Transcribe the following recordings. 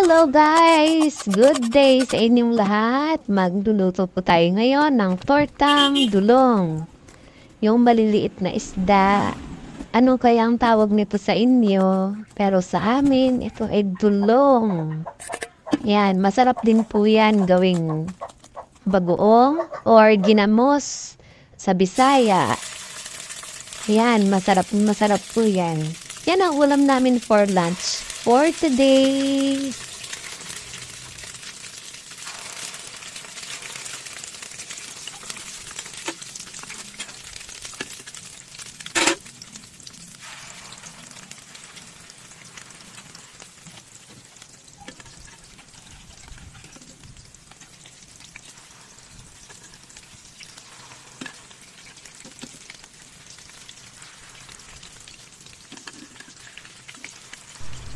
Hello guys! Good day sa inyong lahat. Magluluto po tayo ngayon ng tortang dulong. Yung maliliit na isda. Ano kaya ang tawag nito sa inyo? Pero sa amin, ito ay dulong. Yan, masarap din po yan gawing bagoong or ginamos sa Bisaya. Yan, masarap po yan. Yan ang ulam namin for lunch for today.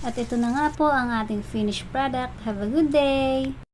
At ito na nga po ang ating finished product. Have a good day!